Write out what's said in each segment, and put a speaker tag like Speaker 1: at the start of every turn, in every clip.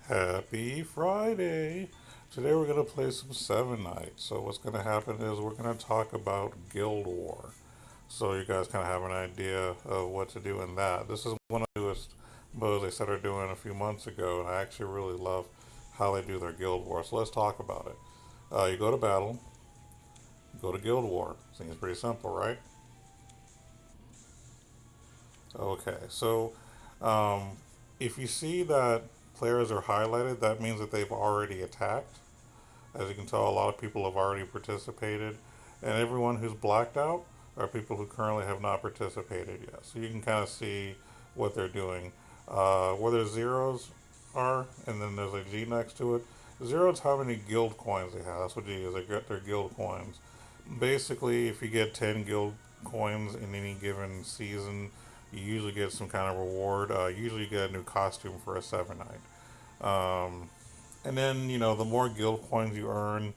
Speaker 1: Happy Friday! Today we're going to play some Seven Night. So what's going to happen is we're going to talk about Guild War. So you guys kind of have an idea of what to do in that. This is one of the newest modes they started doing a few months ago, and I actually really love how they do their Guild War. So let's talk about it. You go to battle, go to Guild War. Seems pretty simple, right? Okay, so um, if you see that players are highlighted, that means that they've already attacked. As you can tell, a lot of people have already participated, and everyone who's blacked out are people who currently have not participated yet. So you can kind of see what they're doing. Where there's zeros are, and then there's a G next to it. Zeros how many guild coins they have. That's what G is. They get their guild coins. Basically, if you get 10 guild coins in any given season, you usually get some kind of reward. Usually, you get a new costume for a Seven Night. And then the more guild coins you earn,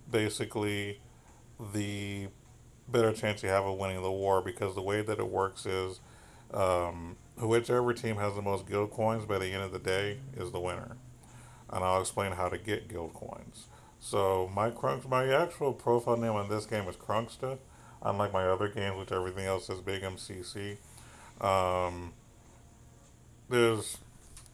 Speaker 1: basically the better chance you have of winning the war, because the way that it works is whichever team has the most guild coins by the end of the day is the winner. And I'll explain how to get guild coins. So my actual profile name on this game is Crunksta, unlike my other games, which everything else is Big MCC. Um, this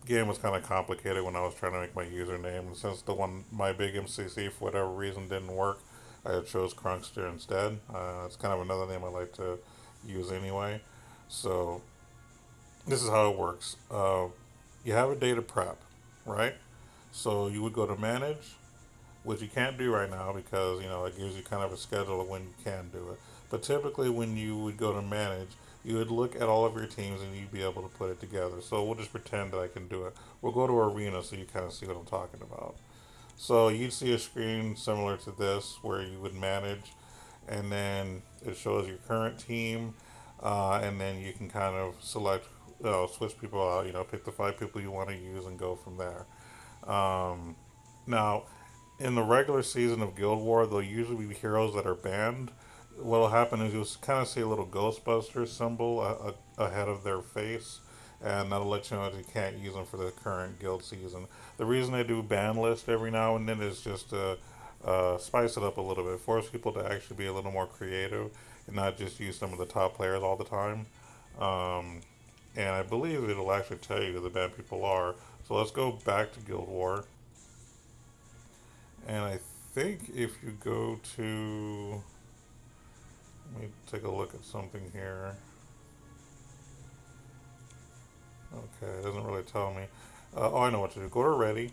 Speaker 1: game was kind of complicated when I was trying to make my username, and since the one my Big MCC for whatever reason didn't work, I chose Crunkster instead. It's kind of another name I like to use anyway. So this is how it works. You have a data prep, right? So you would go to manage, which you can't do right now because it gives you kind of a schedule of when you can do it. But typically, when you would go to manage, you would look at all of your teams and you'd be able to put it together. So we'll just pretend that I can do it. We'll go to arena so you kind of see what I'm talking about. So you'd see a screen similar to this where you would manage, and then it shows your current team, and then you can kind of select, switch people out. Pick the 5 people you want to use and go from there. Um, Now, in the regular season of Guild War, there'll usually be heroes that are banned. What'll happen is you'll kind of see a little Ghostbuster symbol ahead of their face, and that'll let you know that you can't use them for the current guild season. The reason I do ban list every now and then is just to spice it up a little bit, force people to actually be a little more creative and not just use some of the top players all the time. Um, and I believe it'll actually tell you who the bad people are. So let's go back to Guild War. And I think if you go to, let me take a look at something here. Okay, it doesn't really tell me. Oh, I know what to do. Go to ready.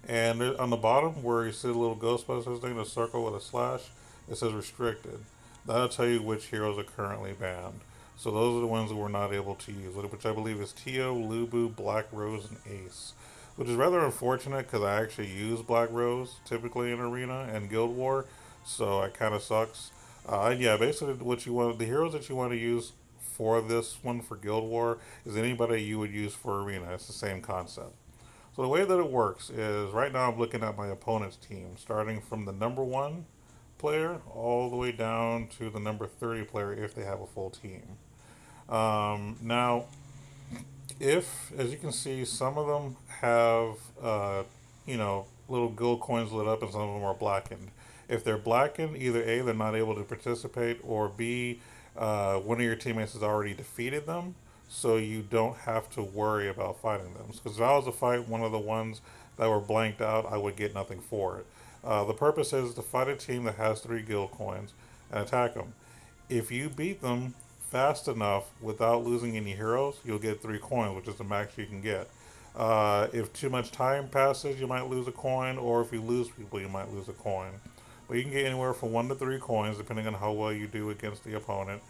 Speaker 1: And on the bottom where you see the little Ghostbusters thing, the circle with a slash, it says restricted. That'll tell you which heroes are currently banned. So those are the ones that we're not able to use, which I believe is Tio, Lubu, Black Rose, and Ace. Which is rather unfortunate because I actually use Black Rose typically in Arena and Guild War, so it kind of sucks. Yeah, basically what you want, the heroes that you want to use for this one for Guild War is anybody you would use for Arena. It's the same concept. So the way that it works is right now I'm looking at my opponent's team, starting from the number one player all the way down to the number 30 player if they have a full team. Now, if, as you can see, some of them have, little gold coins lit up and some of them are blackened. If they're blackened, either A, they're not able to participate, or B, one of your teammates has already defeated them, so you don't have to worry about fighting them. Because if I was to fight one of the ones that were blanked out, I would get nothing for it. The purpose is to fight a team that has 3 guild coins and attack them. If you beat them fast enough without losing any heroes, you'll get 3 coins, which is the max you can get. If too much time passes, you might lose a coin, or if you lose people, you might lose a coin. But you can get anywhere from 1 to 3 coins, depending on how well you do against the opponent.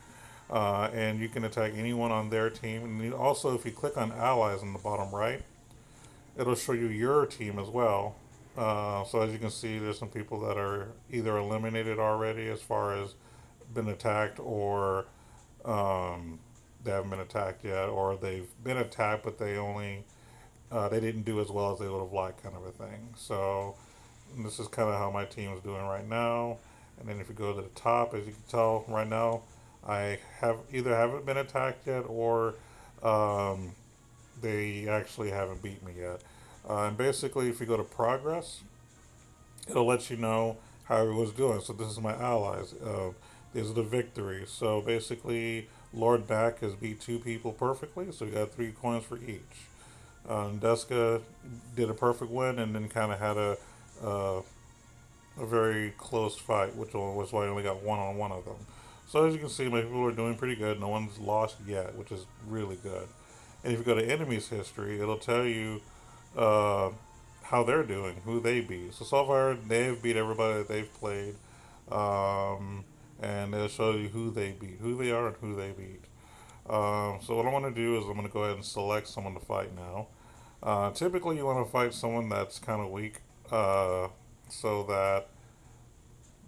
Speaker 1: And you can attack anyone on their team. And also, if you click on allies in the bottom right, it'll show you your team as well. So as you can see, there's some people that are either eliminated already as far as been attacked, or um, they haven't been attacked yet, or they've been attacked but they didn't do as well as they would have liked, kind of a thing. So this is kind of how my team is doing right now. And then if you go to the top, as you can tell right now, I have either haven't been attacked yet, or um, they actually haven't beat me yet. And basically, if you go to progress, it'll let you know how he was doing. So this is my allies. These are the victories. So basically, Lord Dak has beat two people perfectly. So we got 3 coins for each. Deska did a perfect win and then kind of had uh, a very close fight, which was why I only got one on one of them. So as you can see, my people are doing pretty good. No one's lost yet, which is really good. And if you go to enemies history, it'll tell you uh, how they're doing, who they beat. So far, they've beat everybody that they've played, um, and it'll show you who they beat, who they are, and who they beat. So what I want to do is I'm going to go ahead and select someone to fight now. Typically, you want to fight someone that's kind of weak, so that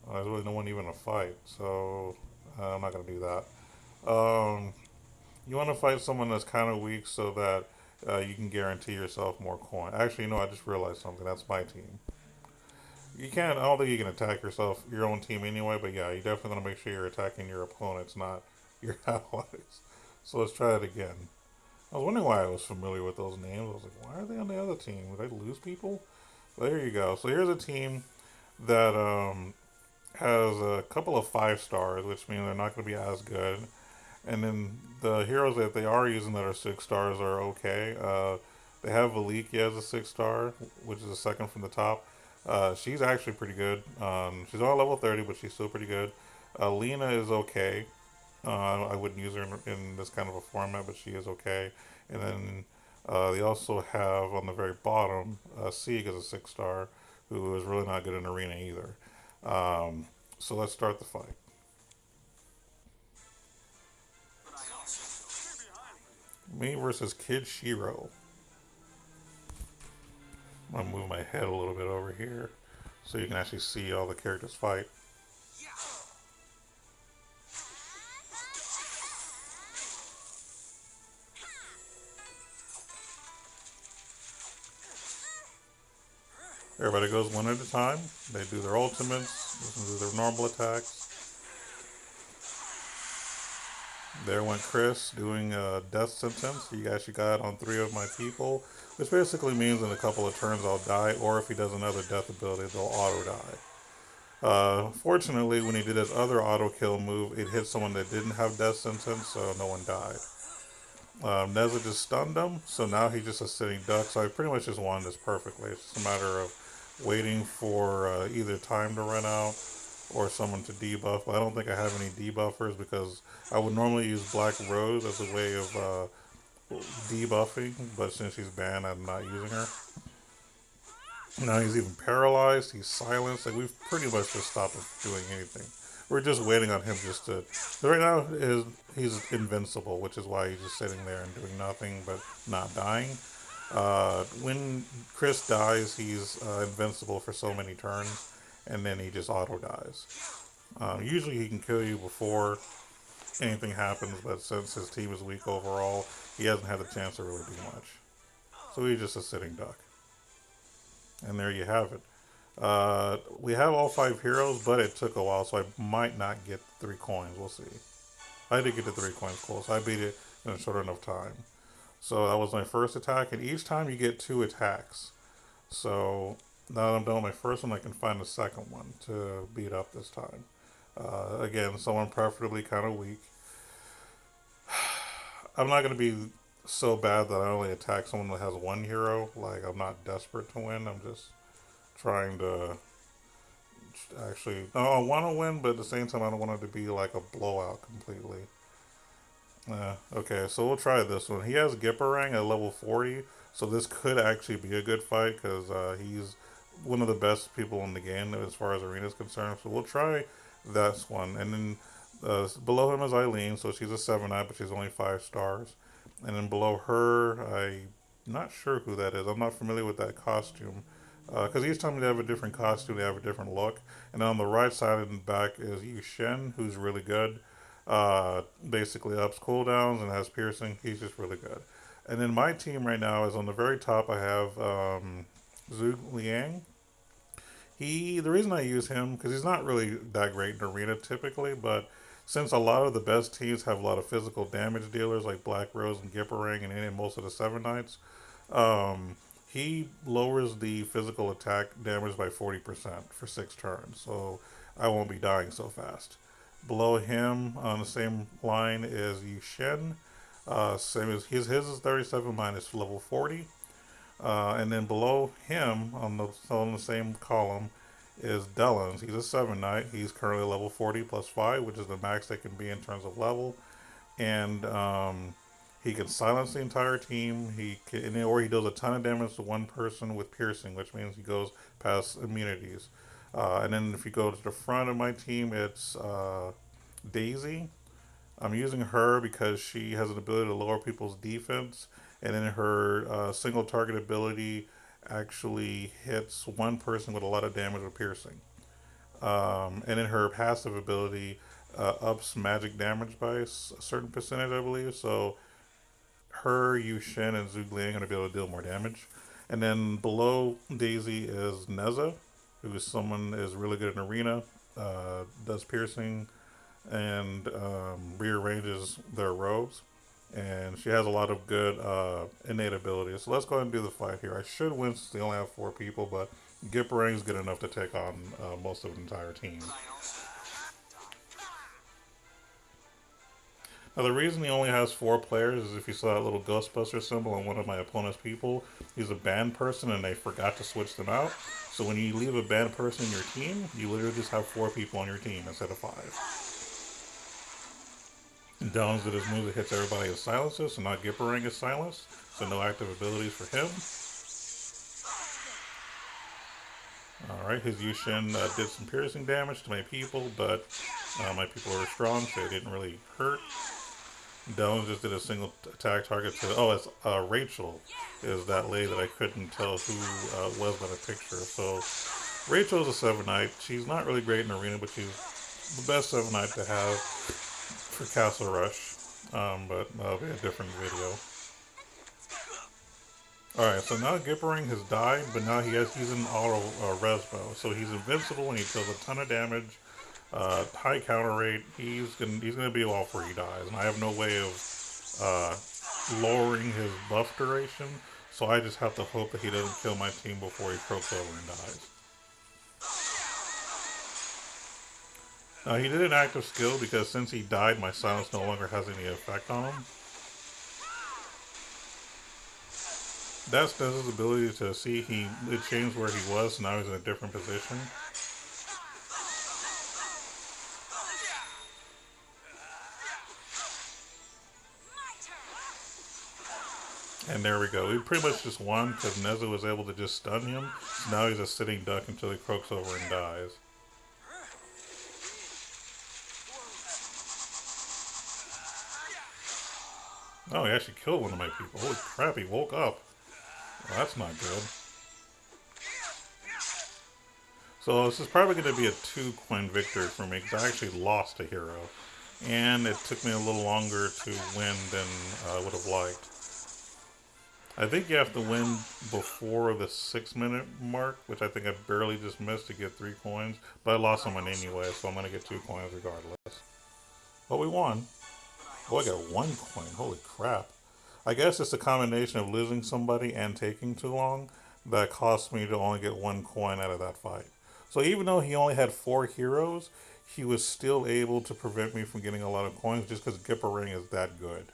Speaker 1: there's really no one even to fight. So I'm not going to do that. You want to fight someone that's kind of weak so that you can guarantee yourself more coin. Actually, I just realized something. That's my team. You can't. I don't think you can attack your own team anyway. But yeah, you definitely want to make sure you're attacking your opponents, not your allies. So let's try it again. I was wondering why I was familiar with those names. I was like, why are they on the other team? Did I lose people? Well, there you go. So here's a team that has a couple of 5 stars, which means they're not going to be as good. And then the heroes that they are using that are 6 stars are okay. They have Valiki as a 6 star, which is the second from the top. She's actually pretty good. She's only level 30, but she's still pretty good. Lena is okay. I wouldn't use her in this kind of a format, but she is okay. And then they also have on the very bottom Sieg as a 6 star, who is really not good in arena either. So let's start the fight. Me versus Kid Shiro. I'm gonna move my head a little bit over here so you can actually see all the characters fight. Everybody goes one at a time. They do their ultimates, do their normal attacks. There went Chris doing a death sentence. He actually got on 3 of my people, which basically means in a couple of turns I'll die, or if he does another death ability, they'll auto die. Fortunately, when he did his other auto kill move, it hit someone that didn't have death sentence, so no one died. Nezza just stunned him, so now he's just a sitting duck. So I pretty much just won this perfectly. It's just a matter of waiting for either time to run out or someone to debuff. But I don't think I have any debuffers because I would normally use Black Rose as a way of debuffing, but since she's banned, I'm not using her. Now he's even paralyzed, he's silenced, like we've pretty much just stopped doing anything. We're just waiting on him just to. Right now, he's invincible, which is why he's just sitting there and doing nothing but not dying. When Chris dies, he's invincible for so many turns, and then he just auto dies. Usually he can kill you before anything happens, but since his team is weak overall, he hasn't had a chance to really do much. So he's just a sitting duck. And there you have it. We have all 5 heroes, but it took a while, so I might not get 3 coins. We'll see. I did get the 3 coins close. I beat it in a short enough time. So that was my first attack, and each time you get 2 attacks. So now that I'm done with my first one, I can find a second one to beat up this time. Again, someone preferably kind of weak. I'm not going to be so bad that I only attack someone that has 1 hero. Like, I'm not desperate to win. I'm just trying to actually. I want to win, but at the same time, I don't want it to be like a blowout completely. Okay, so we'll try this one. He has Gipperang at level 40, so this could actually be a good fight because he's one of the best people in the game as far as arena is concerned. So we'll try this one. And then below him is Eileen, so she's a 7-eye, but she's only 5 stars. And then below her, I'm not sure who that is. I'm not familiar with that costume. Because each time they have a different costume, they have a different look. And then on the right side and back is Yu Shen, who's really good. Basically ups cooldowns and has piercing. He's just really good. And then my team right now is on the very top. I have Zhu Liang. The reason I use him, because he's not really that great in arena typically, but since a lot of the best teams have a lot of physical damage dealers like Black Rose and Gipperang and in most of the Seven Knights, um, he lowers the physical attack damage by 40% for 6 turns, so I won't be dying so fast. Below him on the same line is Yu Shen. Same as his is 37, mine is level 40. And then below him on the same column is Dellins. He's a 7 Knight. He's currently level 40 plus 5, which is the max they can be in terms of level. And he can silence the entire team. Or he does a ton of damage to one person with piercing, which means he goes past immunities. And then if you go to the front of my team, it's Daisy. I'm using her because she has an ability to lower people's defense, and then her single target ability actually hits one person with a lot of damage with piercing. And then her passive ability ups magic damage by a certain percentage, I believe. So her, Yu Shen, and Zhu Liang are going to be able to deal more damage. And then below Daisy is Neza, who is someone is really good in arena, does piercing, and rearranges their robes. And she has a lot of good innate abilities. So let's go ahead and do the fight here. I should win since they only have 4 people, but Gipperang's good enough to take on most of the entire team. Now the reason he only has 4 players is if you saw that little Ghostbuster symbol on one of my opponent's people, he's a banned person and they forgot to switch them out. So when you leave a banned person in your team, you literally just have 4 people on your team instead of 5. Downs did his move that hits everybody as silences, so now Gipperang is silenced, so no active abilities for him. Alright, his Yu Shen did some piercing damage to my people, but my people are strong, so it didn't really hurt. Downs just did a single attack target to... Oh, it's Rachel is that lady that I couldn't tell who was by the picture. So Rachel is a 7 Knight. She's not really great in arena, but she's the best 7 Knight to have for Castle Rush, but that'll be a different video. Alright, so now Gipperang has died, but now he's in auto res mode, so he's invincible and he deals a ton of damage, high counter rate. He's gonna be off where he dies, and I have no way of lowering his buff duration, so I just have to hope that he doesn't kill my team before he croaks over and dies. Now he did an active skill because since he died, my silence no longer has any effect on him. That's his ability to see it changed where he was, so now he's in a different position. And there we go. We pretty much just won because Neza was able to just stun him. So now he's a sitting duck until he croaks over and dies. Oh, he actually killed one of my people. Holy crap, he woke up. Well, that's not good. So this is probably going to be a 2-coin victory for me because I actually lost a hero. And it took me a little longer to win than I would have liked. I think you have to win before the 6-minute mark, which I think I barely just missed to get 3 coins. But I lost someone anyway, so I'm going to get 2 coins regardless. But we won. Oh, I got 1 coin. Holy crap. I guess it's a combination of losing somebody and taking too long that cost me to only get 1 coin out of that fight. So even though he only had 4 heroes, he was still able to prevent me from getting a lot of coins just because Gipperang is that good.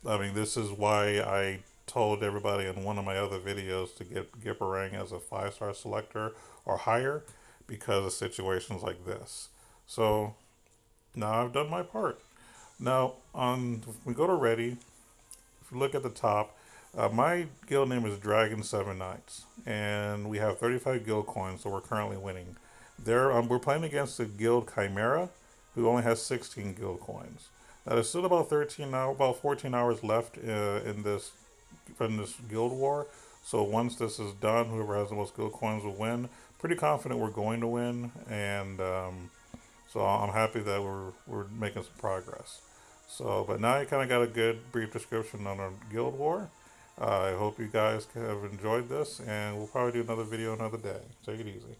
Speaker 1: I mean, this is why I told everybody in one of my other videos to get Gipperang as a 5-star selector or higher because of situations like this. So now I've done my part. Now, if we go to Ready, if you look at the top, my guild name is Dragon 7 Knights, and we have 35 guild coins, so we're currently winning. We're playing against the guild Chimera, who only has 16 guild coins. Now, there's still about 14 hours left in this guild war, so once this is done, whoever has the most guild coins will win. Pretty confident we're going to win, and so I'm happy that we're making some progress. So, but now you kind of got a good brief description on our guild war. I hope you guys have enjoyed this, and we'll probably do another video another day. Take it easy.